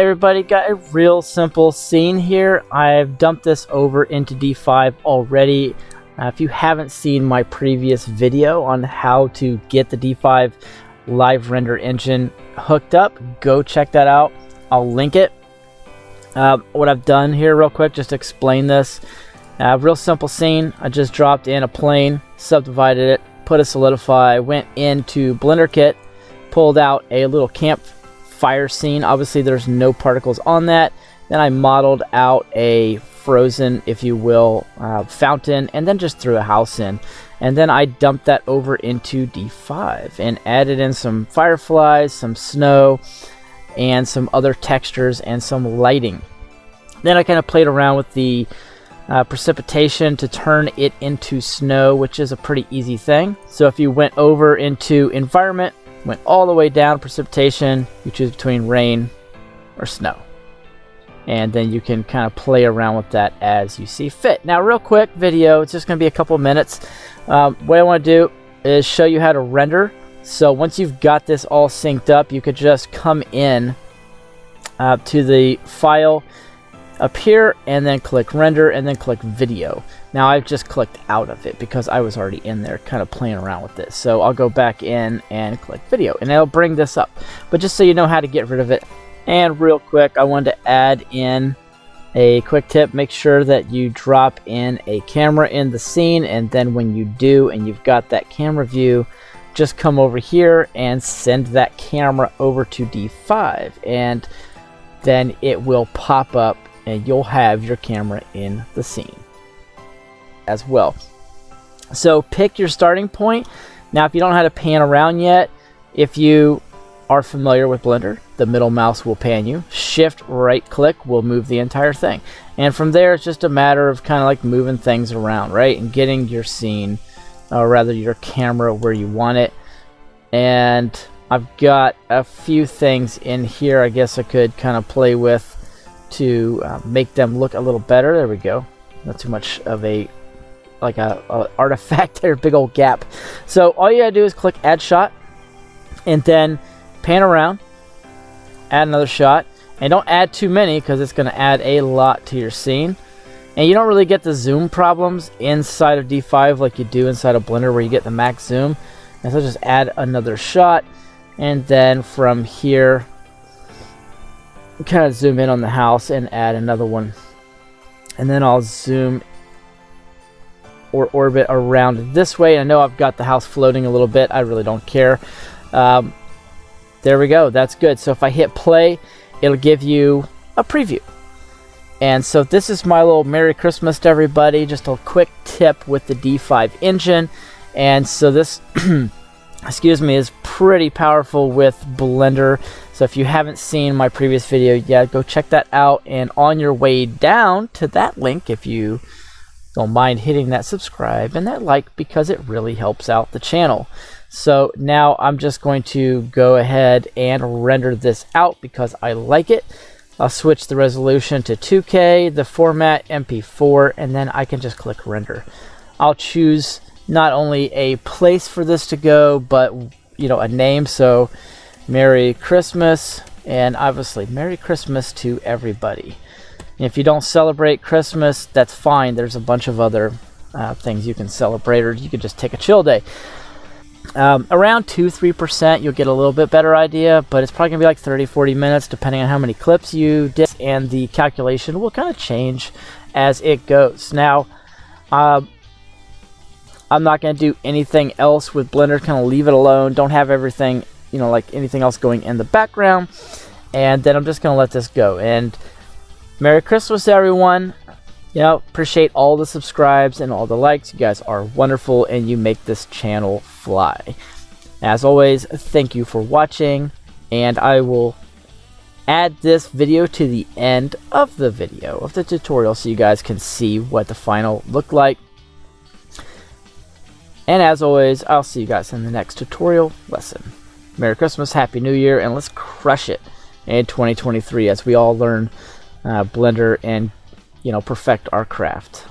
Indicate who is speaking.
Speaker 1: Everybody, got a real simple scene here. I've dumped this over into D5 already. If you haven't seen my previous video on how to get the D5 live render engine hooked up, go check that out. I'll link it. What I've done here real quick, just to explain this, real simple scene. I just dropped in a plane, subdivided it, put a solidify, went into Blender Kit, pulled out a little campfire scene. Obviously there's no particles on that. Then I modeled out a frozen, if you will, fountain, and then just threw a house in. And then I dumped that over into D5 and added in some fireflies, some snow, and some other textures and some lighting. Then I kind of played around with the precipitation to turn it into snow, which is a pretty easy thing. So if you went over into environment, went all the way down precipitation, you choose between rain or snow. And then you can kind of play around with that as you see fit. Now, real quick video, it's just going to be a couple of minutes. What I want to do is show you how to render. So once you've got this all synced up, you could just come in to the file up here and then click render and then click video. Now I've just clicked out of it because I was already in there kind of playing around with this. So I'll go back in and click video and it'll bring this up. But just so you know how to get rid of it. And real quick, I wanted to add in a quick tip. Make sure that you drop in a camera in the scene, and then when you do and you've got that camera view, just come over here and send that camera over to D5, and then it will pop up and you'll have your camera in the scene as well. So pick your starting point. Now if you don't know how to pan around yet, if you are familiar with Blender, the middle mouse will pan you. Shift right click will move the entire thing. And from there it's just a matter of kind of like moving things around, right? And getting your scene, or rather your camera, where you want it. And I've got a few things in here I guess I could kind of play with to make them look a little better. There we go. Not too much of a artifact there, big old gap. So all you gotta do is click add shot and then pan around, add another shot, and don't add too many because it's going to add a lot to your scene. And you don't really get the zoom problems inside of D5 like you do inside of Blender where you get the max zoom. And so just add another shot, and then from here kind of zoom in on the house and add another one. And then I'll zoom or orbit around this way. I know I've got the house floating a little bit. I really don't care. There we go. That's good. So if I hit play, it'll give you a preview. And so this is my little Merry Christmas to everybody. Just a quick tip with the D5 engine. And so this, excuse me, is pretty powerful with Blender. So if you haven't seen my previous video yet, go check that out. And on your way down to that link, if you don't mind hitting that subscribe and that like, because it really helps out the channel. So now I'm just going to go ahead and render this out because I like it. I'll switch the resolution to 2K, the format MP4, and then I can just click render. I'll choose not only a place for this to go, but a name. So Merry Christmas, and obviously Merry Christmas to everybody. And if you don't celebrate Christmas, that's fine. There's a bunch of other things you can celebrate, or you could just take a chill day. Around 2-3% you'll get a little bit better idea, but it's probably gonna be like 30-40 minutes depending on how many clips you did, and the calculation will kind of change as it goes. Now I'm not gonna do anything else with Blender, kind of leave it alone, don't have everything like anything else going in the background, and then I'm just gonna let this go. And Merry Christmas everyone. Appreciate all the subscribes and all the likes. You guys are wonderful and you make this channel fly. As always, thank you for watching, and I will add this video to the end of the video of the tutorial so you guys can see what the final looked like. And as always, I'll see you guys in the next tutorial lesson. Merry Christmas, Happy New Year, and let's crush it in 2023 as we all learn Blender and perfect our craft.